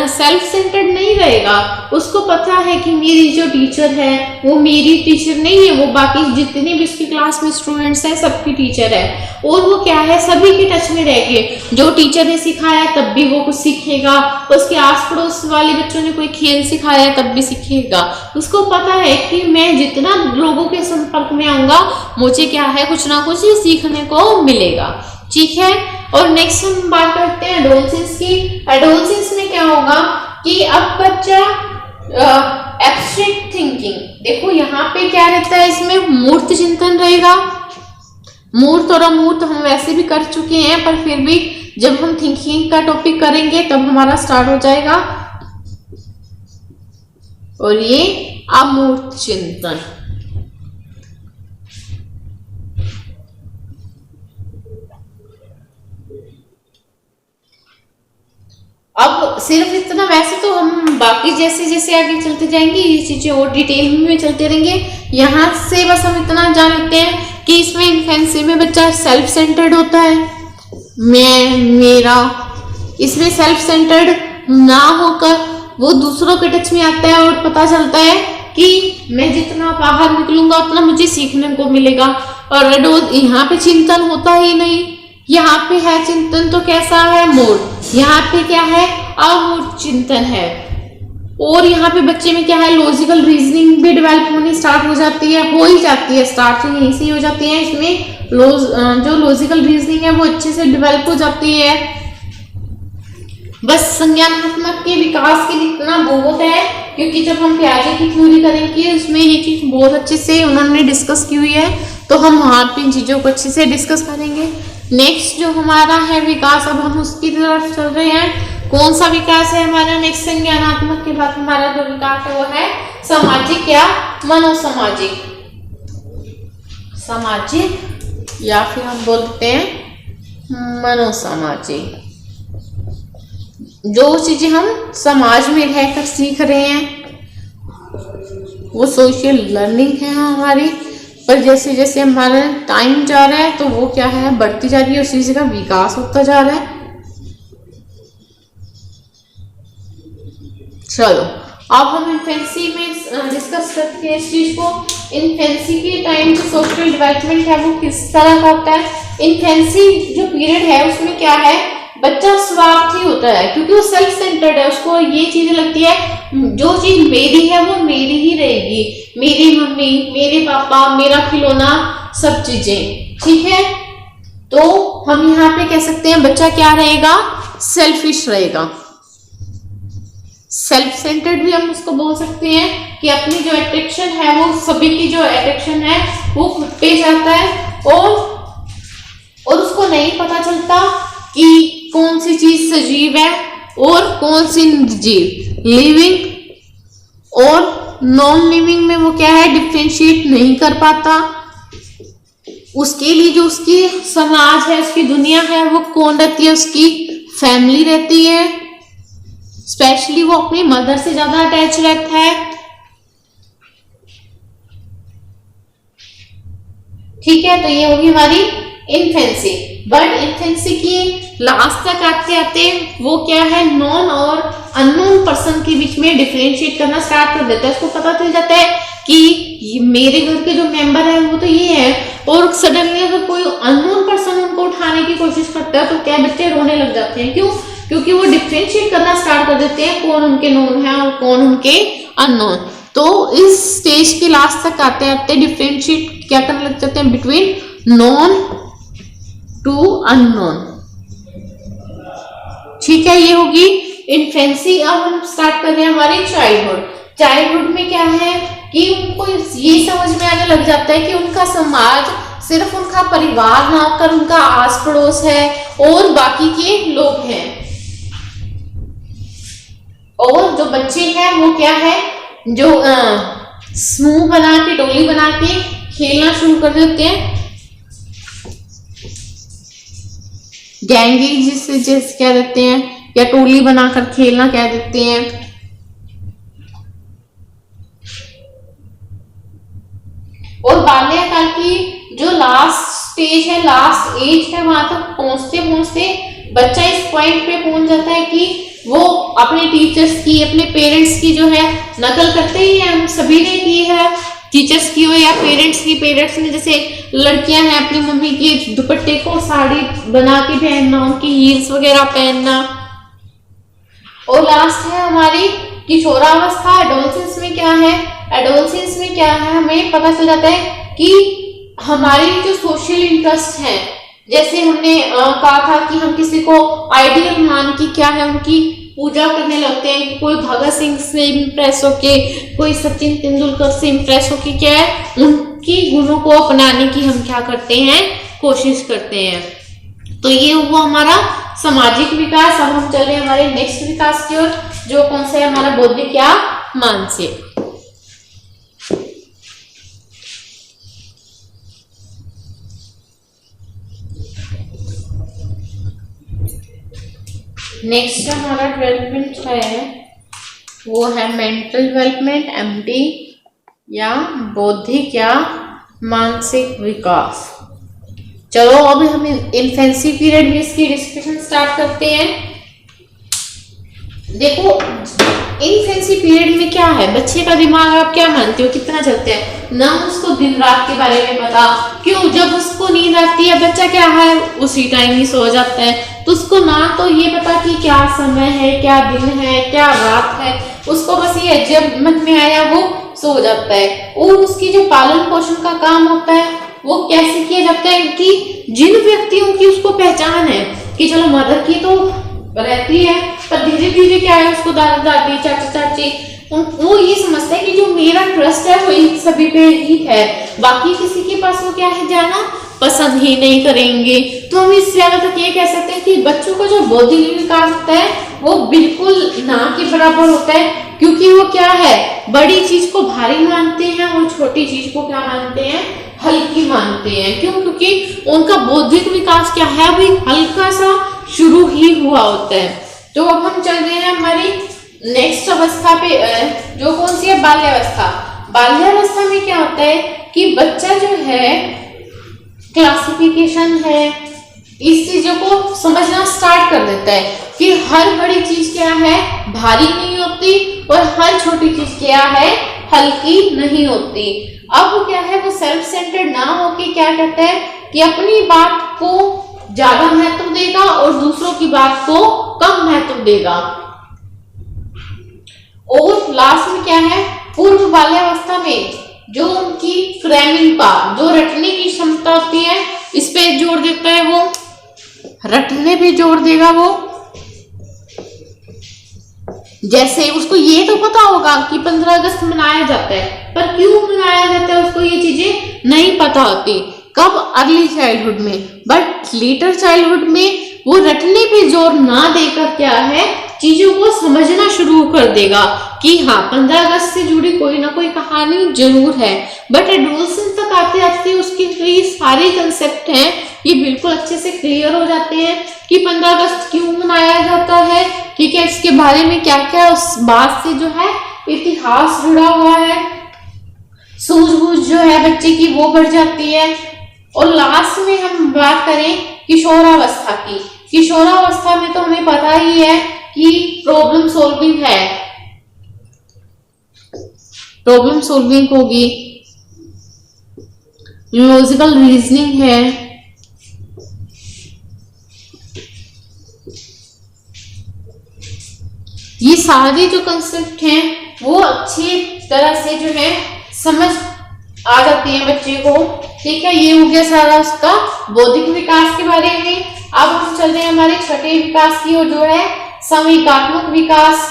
सेल्फ सेंटर्ड नहीं रहेगा, उसको पता है कि मेरी जो टीचर है वो मेरी टीचर नहीं है, वो बाकी जितने भी उसकी क्लास में स्टूडेंट्स हैं सबकी टीचर है, और वो क्या है सभी के टच में रह के जो टीचर ने सिखाया तब भी वो कुछ सीखेगा, उसके आस पड़ोस वाले बच्चों ने कोई खेल सिखाया तब भी सीखेगा। उसको पता है कि मैं जितना लोगों के संपर्क में आऊंगा मुझे क्या है कुछ ना कुछ सीखने को मिलेगा। ठीक है, और नेक्स्ट हम बात करते हैं एडोलसेंस की। एडोलसेंस में क्या होगा कि अब बच्चा एब्स्ट्रैक्ट थिंकिंग, देखो यहाँ पे क्या रहता है, इसमें मूर्त चिंतन रहेगा। मूर्त और अमूर्त हम वैसे भी कर चुके हैं, पर फिर भी जब हम थिंकिंग का टॉपिक करेंगे तब हमारा स्टार्ट हो जाएगा। और ये अमूर्त चिंतन, अब सिर्फ इतना, वैसे तो हम बाकी जैसे जैसे आगे चलते जाएंगे ये चीजें और डिटेल में चलते रहेंगे। यहाँ से बस हम इतना जान लेते हैं कि इसमें इन्फेंसी में बच्चा सेल्फ सेंटर्ड होता है, मैं मेरा, इसमें सेल्फ सेंटर्ड ना होकर वो दूसरों के टच में आता है और पता चलता है कि मैं जितना बाहर निकलूंगा उतना मुझे सीखने को मिलेगा। और यहाँ पे चिंतन होता ही नहीं, यहाँ पे है चिंतन तो कैसा है, मूर्त, यहाँ पे क्या है अमूर्त चिंतन है। और यहाँ पे बच्चे में क्या है, लॉजिकल रीजनिंग भी डेवलप होनी स्टार्ट हो जाती है, हो ही जाती है, स्टार्ट तो यहीं से ही हो जाती है। इसमें जो लॉजिकल रीजनिंग है वो अच्छे से डेवलप हो जाती है। बस संज्ञानात्मक के विकास के लिए इतना बहुत है, क्योंकि जब हम पियाजे की थ्योरी करेंगे उसमें ये चीज बहुत अच्छे से उन्होंने डिस्कस की हुई है, तो हम वहां पे इन चीजों को अच्छे से डिस्कस करेंगे। नेक्स्ट जो हमारा है विकास, अब हम उसकी तरफ चल रहे हैं। कौन सा विकास है हमारा नेक्स्ट, संज्ञानात्मक के बाद हमारा जो विकास है वो है सामाजिक या मनोसामाजिक, सामाजिक या फिर हम बोलते हैं मनोसामाजिक। जो चीजें हम समाज में रहकर सीख रहे हैं वो सोशल लर्निंग है हमारी, पर जैसे जैसे हमारा टाइम जा रहा है तो वो क्या है बढ़ती जा रही है, उसी चीज का विकास होता जा रहा है। चलो अब हम इन्फेंसी में डिस्कस करते हैं इस चीज को। इन्फेंसी के टाइम जो सोशल डेवलपमेंट है वो किस तरह का होता है। इन्फेंसी जो पीरियड है उसमें क्या है, बच्चा स्वार्थी होता है, क्योंकि वो सेल्फ सेंटर्ड है, उसको ये चीजें लगती है जो चीज मेरी है वो मेरी ही रहेगी, मेरी मम्मी, मेरे पापा, मेरा खिलौना, सब चीजें। ठीक है, तो हम यहाँ पे कह सकते हैं बच्चा क्या रहेगा, सेल्फिश रहेगा। सेल्फ सेंटर्ड भी हम उसको बोल सकते हैं कि अपनी जो अट्रैक्शन है वो सभी की जो अट्रैक्शन है वो खुद पे जाता है, और उसको नहीं पता चलता कि कौन सी चीज सजीव है और कौन सी निर्जीव, लिविंग और नॉन लिविंग में वो क्या है डिफरेंशिएट नहीं कर पाता। उसके लिए जो उसकी समाज है, उसकी दुनिया है, वो कौन रहती है, उसकी फैमिली रहती है। स्पेशली वो अपनी मदर से ज्यादा अटैच रहता है। ठीक है, तो ये होगी हमारी इन्फेंसी। बट इन्फेंसी की लास्ट तक आते आते वो क्या है, नॉन और अननोन पर्सन के बीच में डिफरेंशिएट करना स्टार्ट कर देता है। उसको पता चल जाता है कि मेरे घर के जो मेंबर है वो तो ये है, और सडनली अगर कोई अननोन पर्सन उनको उठाने की कोशिश करता है तो क्या बच्चे रोने लग जाते हैं। क्यों? क्योंकि वो डिफरेंशिएट करना स्टार्ट कर देते हैं कौन उनके नोन है और कौन उनके अननोन। तो इस स्टेज के लास्ट तक आते आते डिफरेंशिएट क्या करने लग जाते हैं बिटवीन नॉन टू अननोन। ठीक है, ये होगी इन्फेंसी। अब हम स्टार्ट कर रहे हैं हमारी चाइल्डहुड। चाइल्डहुड में क्या है कि उनको ये समझ में आने लग जाता है कि उनका समाज सिर्फ उनका परिवार ना होकर उनका आस पड़ोस है और बाकी के लोग हैं। और जो बच्चे हैं वो क्या है, जो समूह बना के, टोली बना के खेलना शुरू कर देते हैं। गैंगिंग जिसे कह देते हैं, या टोली बनाकर खेलना कह देते हैं। और बाल्यकाल की जो लास्ट स्टेज है, लास्ट एज है, वहां तक पहुंचते पहुंचते बच्चा इस पॉइंट पे पहुंच जाता है कि वो अपने टीचर्स की, अपने पेरेंट्स की जो है नकल करते ही हैं। हम सभी ने की है, टीचर्स की हो या पेरेंट्स की। पेरेंट्स ने जैसे लड़कियां हैं अपनी मम्मी के दुपट्टे को साड़ी बना के पहनना, उनकी हील्स वगैरह पहनना। और लास्ट है हमारी किशोरावस्था। एडोलसेंस में क्या है, एडोलसेंस में क्या है, हमें पता चल जाता है कि हमारी जो सोशल इंटरेस्ट है, जैसे हमने कहा था कि हम किसी को आइडियल मान के क्या है उनकी पूजा करने लगते हैं कि कोई भगत सिंह से इम्प्रेस होके, कोई सचिन तेंदुलकर से इम्प्रेस होके क्या है उनकी गुणों को अपनाने की हम क्या करते हैं, कोशिश करते हैं। तो ये हुआ हमारा सामाजिक विकास। अब हम चल रहे हैं हमारे नेक्स्ट विकास की ओर, जो कौन सा है हमारा बौद्धिक या मानसिक। नेक्स्ट हमारा डेवलपमेंट है वो है मेंटल डेवलपमेंट, एमडी, या बौद्धिक या मानसिक विकास। चलो अब हम इन्फेंसी पीरियड में इसकी डिस्कशन स्टार्ट करते हैं। देखो इन्फेंसी पीरियड में क्या है, बच्चे का दिमाग आप क्या मानते हो कितना चलता है, ना उसको दिन रात के बारे में पता। क्यों, जब उसको नींद आती है बच्चा क्या है उसी टाइम ही सो जाता है, तो उसको ना तो ये पता कि क्या समय है, क्या दिन है, क्या रात है, उसको बस ये जब मन में आया वो सो जाता है। और उसकी जो पालन पोषण का काम होता है वो कैसे किया जाता है कि जिन व्यक्तियों की उसको पहचान है कि चलो मदर की तो रहती है, पर धीरे धीरे क्या है उसको दादा दादी चाचा चाची वो ये समझता है कि जो मेरा ट्रस्ट है वो इन सभी पे ही है, बाकी किसी के पास वो क्या है जाना पसंद ही नहीं करेंगे। तो हम इससे ज्यादा तक ये कह सकते हैं कि बच्चों का जो बौद्धिक विकास होता है वो बिल्कुल ना के बराबर होता है, क्योंकि वो क्या है बड़ी चीज को भारी मानते हैं, वो छोटी चीज को क्या मानते हैं, हल्की मानते हैं। क्यों, क्योंकि उनका बौद्धिक विकास क्या है अभी हल्का सा शुरू ही हुआ होता है। तो अब हम चल रहे हैं हमारी नेक्स्ट अवस्था पे, जो कौन सी है, बाल्यावस्था। बाल्यावस्था में क्या होता है कि बच्चा जो है क्लासिफिकेशन है इस चीजों को समझना स्टार्ट कर देता है कि हर बड़ी चीज क्या है भारी नहीं होती और हर छोटी चीज क्या है हल्की नहीं होती। अब वो क्या है वो सेल्फ सेंटर्ड ना होके क्या कहता है कि अपनी बात को ज्यादा महत्व देगा और दूसरों की बात को कम महत्व देगा। और लास्ट में क्या है पूर्व बाल्यावस्था में जो उनकी फ्रेमिंग पावर, जो रटने की क्षमता होती है, इस पे जोर देता है, वो रटने पे जोर देगा। वो जैसे उसको ये तो पता होगा कि 15 अगस्त मनाया जाता है, पर क्यों मनाया जाता है उसको ये चीजें नहीं पता होती। कब, अर्ली चाइल्डहुड में, बट लेटर चाइल्डहुड में वो रटने पे जोर ना देकर क्या है चीजों को समझना शुरू कर देगा कि हाँ 15 अगस्त से जुड़ी कोई ना कोई कहानी जरूर है। बट एडोलसेंस तक आते आते उसके ये सारे कंसेप्ट हैं ये बिल्कुल अच्छे से क्लियर हो जाते हैं कि 15 अगस्त क्यों मनाया जाता है, ठीक है, इसके बारे में क्या क्या उस बात से जो है इतिहास जुड़ा हुआ है, सूझबूझ जो है बच्चे की वो बढ़ जाती है। और लास्ट में हम बात करें किशोरावस्था की। किशोरावस्था में तो हमें पता ही है कि प्रॉब्लम सॉल्विंग है, प्रॉब्लम सॉल्विंग होगी, लॉजिकल रीजनिंग है, ये सारे जो कंसेप्ट हैं वो अच्छी तरह से जो है समझ आ जाती है बच्चे को, ठीक है। ये हो गया सारा उसका बौद्धिक विकास के बारे में। अब हम चल रहे हैं हमारे छठे विकास की ओर जो है संवेगात्मक विकास।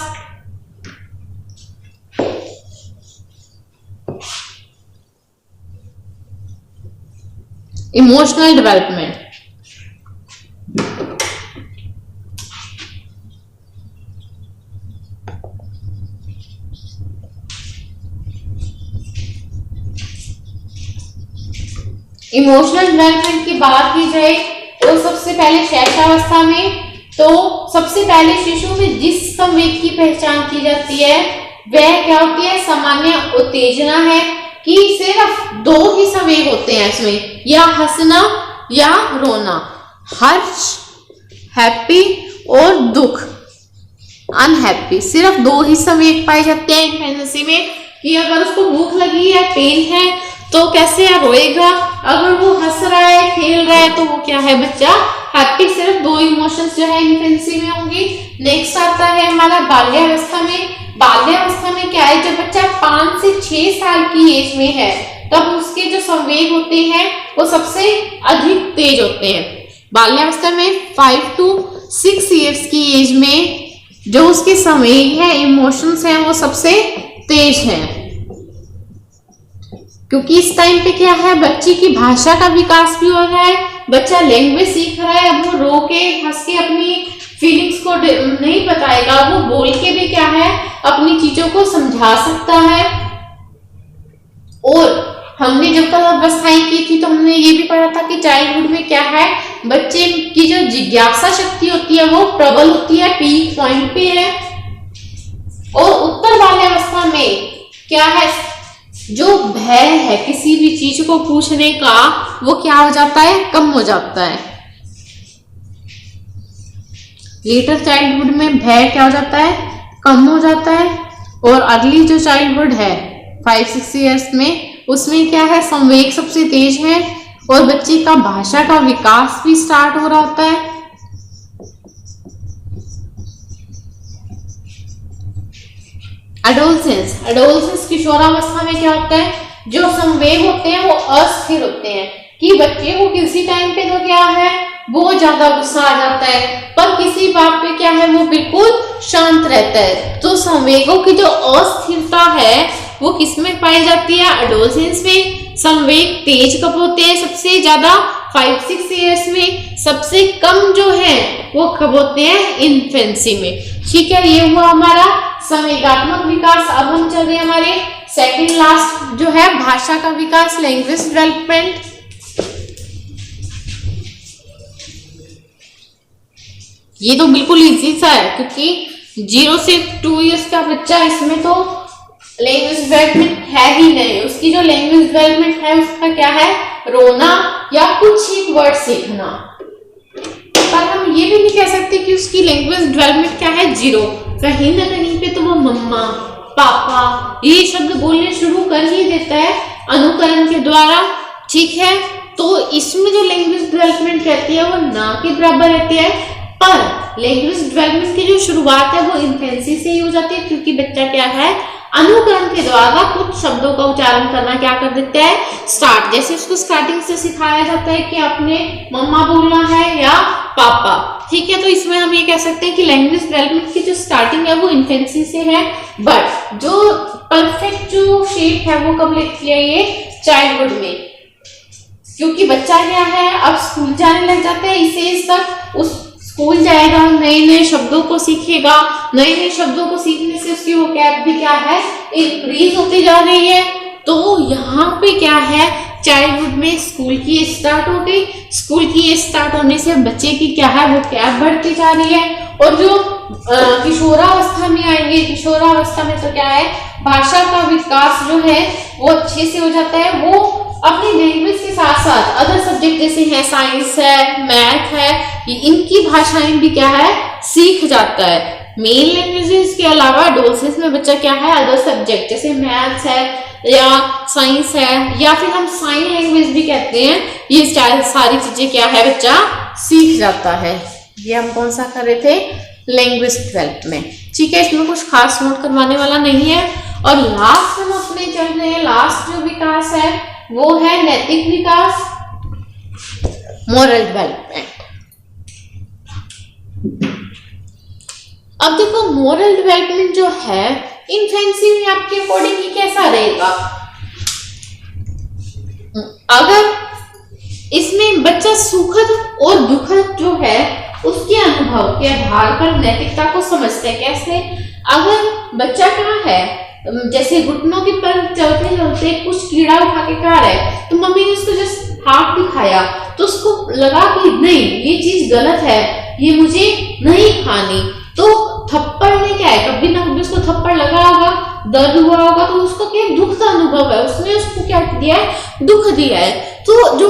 Emotional development. इमोशनल डेवलपमेंट की बात की जाए तो सबसे पहले शैशवावस्था में तो सबसे पहले शिशु में जिस संवेग की पहचान की जाती है वह क्या होती है, सामान्य उत्तेजना है कि सिर्फ 2 ही संवेग होते हैं इसमें, या हंसना या रोना। हर्ष हैप्पी और दुख, अनहैप्पी, सिर्फ दो ही संवेग पाए जाते हैं इन्फेंसी में कि अगर उसको भूख लगी है, पेन है तो कैसे रोएगा, अगर वो हंस रहा है, खेल रहा है तो वो क्या है बच्चा हैप्पी। सिर्फ दो इमोशंस जो है इन्फेंसी में होंगी। नेक्स्ट आता है हमारा बाल्यावस्था में। बाल्यावस्था में क्या है, जब बच्चा 5 से 6 साल की एज में है तब उसके जो संवेग होते हैं वो सबसे अधिक तेज होते हैं। बाल्यावस्था में 5 to 6 इयर्स की एज में जो उसके संवेग है, इमोशंस हैं, वो सबसे तेज हैं, क्योंकि इस टाइम पे क्या है बच्चे की भाषा का विकास भी हो रहा है, बच्चा लैंग्वेज सीख रहा है। अब वो रो के हंस के अपनी फीलिंग्स को नहीं बताएगा, वो बोल के भी क्या है अपनी चीजों को समझा सकता है। और हमने जब तक अवस्थाएं की थी तो हमने ये भी पढ़ा था कि चाइल्डहुड में क्या है बच्चे की जो जिज्ञासा शक्ति होती है वो प्रबल होती है, पीक पॉइंट पे है। और उत्तर बाल्यावस्था में क्या है, जो भय है किसी भी चीज को पूछने का वो क्या हो जाता है, कम हो जाता है। लेटर चाइल्डहुड में भय क्या हो जाता है, कम हो जाता है। और अगली जो चाइल्डहुड है 5-6 इयर्स में, उसमें क्या है संवेग सबसे तेज है और बच्चे का भाषा का विकास भी स्टार्ट हो रहा होता है। एडोलसेंस किशोरावस्था में क्या होता है, जो संवेग होते हैं वो अस्थिर होते हैं कि बच्चे को किसी टाइम पे तो क्या है बहुत ज्यादा गुस्सा आ जाता है, पर किसी बात पे क्या है वो बिल्कुल शांत रहता है। तो संवेगों की जो अस्थिरता है वो किसमें पाई जाती है, एडोलसेंस में। संवेग तेज कब होते हैं, सबसे ज्यादा 5-6 इयर्स में, सबसे कम जो है वो कब होते हैं, इन्फेंसी में। ठीक है, ये हुआ हमारा संवेगात्मक विकास। अब हम चल रहे हैं हमारे सेकंड लास्ट जो है भाषा का विकास, लैंग्वेज डेवलपमेंट। ये तो बिल्कुल इजी सा है क्योंकि 0 से 2 इयर्स का बच्चा, इसमें तो लैंग्वेज डेवलपमेंट है ही नहीं। उसकी जो लैंग्वेज डेवलपमेंट है उसका क्या है, रोना या कुछ एक वर्ड सीखना। पर हम ये भी नहीं कह सकते कि उसकी लैंग्वेज डेवलपमेंट क्या है, 0। कहीं ना कहीं पे तो वो मम्मा पापा ये शब्द बोलने शुरू कर ही देता है अनुकरण के द्वारा। ठीक है, तो इसमें जो लैंग्वेज डेवलपमेंट रहती है वो ना के बराबर रहती है, पर लैंग्वेज डेवलपमेंट की जो शुरुआत है वो इन्फेंसी से ही हो जाती है, क्योंकि बच्चा क्या है अनुकरण के द्वारा कुछ शब्दों का उच्चारण करना क्या कर देता है, स्टार्ट। जैसे उसको स्टार्टिंग से सिखाया जाता है कि आपने मम्मा बोलना है या पापा। ठीक है, तो इसमें हम ये कह सकते हैं कि लैंग्वेज डेवलपमेंट की जो स्टार्टिंग है वो इन्फेंसी से है, बट जो परफेक्ट जो शेप है वो कब लेती है, ये चाइल्डहुड में। क्योंकि बच्चा क्या है अब स्कूल जाने लग जाता है, इस एज तक उस स्कूल जाएगा, नए नए शब्दों को सीखेगा, नए नए शब्दों को सीखने से उसकी वोकैब भी क्या है इंक्रीज होती जा रही है। तो यहाँ पे क्या है चाइल्डहुड में स्कूल की एज स्टार्ट हो गई, स्कूल की एज स्टार्ट होने से बच्चे की क्या है वोकैब बढ़ती जा रही है। और जो किशोरावस्था में आएंगे, किशोरावस्था में तो क्या है भाषा का विकास जो है वो अच्छे से हो जाता है। वो अपनी लैंग्वेज के साथ साथ अदर सब्जेक्ट जैसे है साइंस है, मैथ है, इनकी भाषाएं भी क्या है सीख जाता है। मेन लैंग्वेजेस के अलावा एडोलसेंस में बच्चा क्या है अदर सब्जेक्ट जैसे मैथ्स है या साइंस है या फिर हम साइन लैंग्वेज भी कहते हैं, ये सारी चीजें क्या है बच्चा सीख जाता है। ये हम कौन सा कर रहे थे, लैंग्वेज डेवलपमेंट। ठीक है, इसमें कुछ खास नोट करवाने वाला नहीं है। और लास्ट हम अपने चल रहे हैं, लास्ट जो विकास है वो है नैतिक विकास, मोरल डेवलपमेंट। अब देखो मोरल डेवलपमेंट जो है इन्फेंसी में आपके अकॉर्डिंग ही कैसा रहेगा। अगर इसमें बच्चा सुखद और दुखद जो है उसके अनुभव के आधार पर नैतिकता को समझते हैं। कैसे, अगर बच्चा क्या है जैसे घुटनों के पर चलते चलते कुछ कीड़ा उठा के खा रहा है, तो मम्मी ने उसको जस्ट हाथ दिखाया तो उसको लगा कि नहीं ये चीज गलत है, ये मुझे नहीं खानी, तो थप्पड़ ने क्या है कभी ना कभी उसको थप्पड़ लगा होगा, दर्द हुआ होगा, तो उसको क्या दुख का अनुभव है, उसने उसको क्या दिया है दुख दिया है। तो जो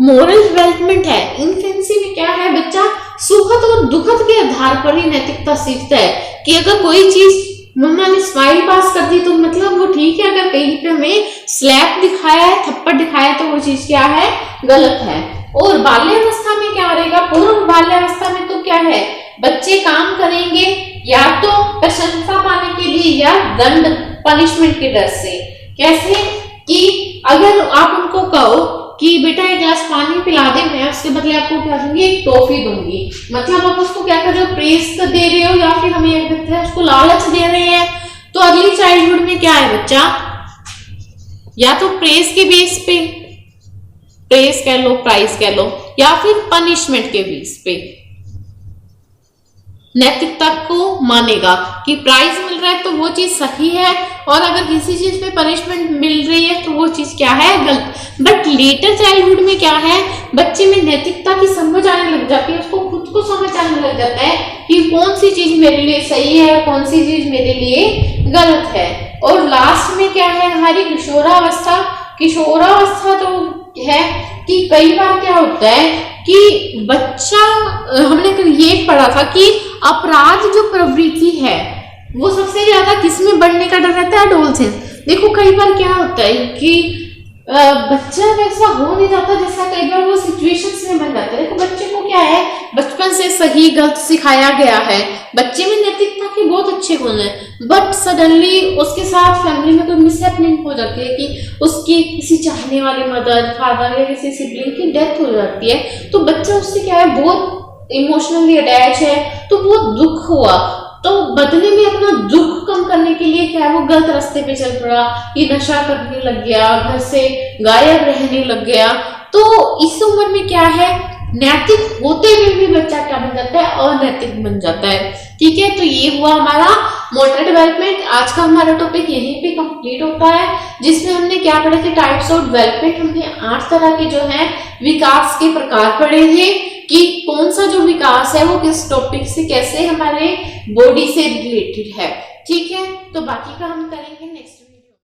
मोरल डेवलपमेंट है इन्फेंसी में क्या है बच्चा सुखद और दुखद के आधार पर ही नैतिकता सीखता है कि अगर कोई चीज मम्मा ने स्माइल पास कर दी तो मतलब वो ठीक है, अगर कहीं पे हमें स्लैप दिखाया है, थप्पड़ दिखाया है, तो वो चीज क्या है, गलत है। और बाल्यावस्था में क्या रहेगा, पूर्व बाल्यावस्था में तो क्या है, बच्चे काम करेंगे या तो प्रशंसा पाने के लिए या दंड पनिशमेंट के डर से। कैसे कि अगर आप उनको कहो कि बेटा एक गिलास पानी पिला दे, मैं उसके बदले आपको क्या दूंगी, एक टॉफी दूंगी, मतलब आप उसको क्या कर रहे हो, प्रेज तो दे रहे हो या फिर हमें एक कहते हैं उसको लालच दे रहे हैं। तो अर्ली चाइल्डहुड में क्या है, बच्चा या तो प्रेज के बेस पे, प्रेज कह लो, प्राइज कह लो, या फिर पनिशमेंट के बेस पे नैतिकता को मानेगा कि प्राइज मिल रहा है तो वो चीज सही है, और अगर किसी चीज पे पनिशमेंट मिल रही है तो वो चीज क्या है, गलत। बट लेटर चाइल्डहुड में क्या है, बच्चे में नैतिकता की समझ आने लग जाती है, उसको खुद को समझ आने लग जाता है कि कौन सी चीज मेरे लिए सही है, कौन सी चीज मेरे लिए गलत है। और लास्ट में क्या है, हमारी किशोरावस्था। किशोरावस्था तो है कि कई बार क्या होता है कि बच्चा, हमने ये पढ़ा था कि अपराध जो प्रवृत्ति है वो सबसे ज्यादा किसमें बढ़ने का डर रहता है, एडोलसेंस। देखो कई बार क्या होता है कि बच्चा वैसा हो नहीं जाता जैसा कई बार वो सिचुएशंस में बन जाता है। देखो बच्चे को क्या है, बचपन से सही गलत सिखाया गया है, बच्चे में नैतिकता के बहुत अच्छे गुण है, बट सडनली उसके साथ फैमिली में कोई मिसहैपनिंग हो जाती है कि उसकी किसी चाहने वाले मदर, फादर या किसी सिबलिंग की डेथ हो जाती है, तो बच्चा उससे क्या है, बहुत इमोशनली अटैच है, तो वो दुख हुआ, तो बदले में अपना दुख कम करने के लिए क्या है, वो गलत रास्ते पे चल पड़ा, ये नशा करने लग गया, घर से गायब रहने लग गया। तो इस उम्र में क्या है, नैतिक होते हुए भी बच्चा क्या बन जाता है, अनैतिक बन जाता है। ठीक है, तो ये हुआ हमारा मोटर डेवलपमेंट। आज का हमारा टॉपिक यहीं पे कंप्लीट होता है, जिसमें हमने क्या पढ़े थे, टाइप्स ऑफ डेवलपमेंट। हमने 8 तरह के जो है विकास के प्रकार पढ़े थे कि कौन सा जो विकास है वो किस टॉपिक से, कैसे हमारे बॉडी से रिलेटेड है। ठीक है, तो बाकी का हम करेंगे नेक्स्ट।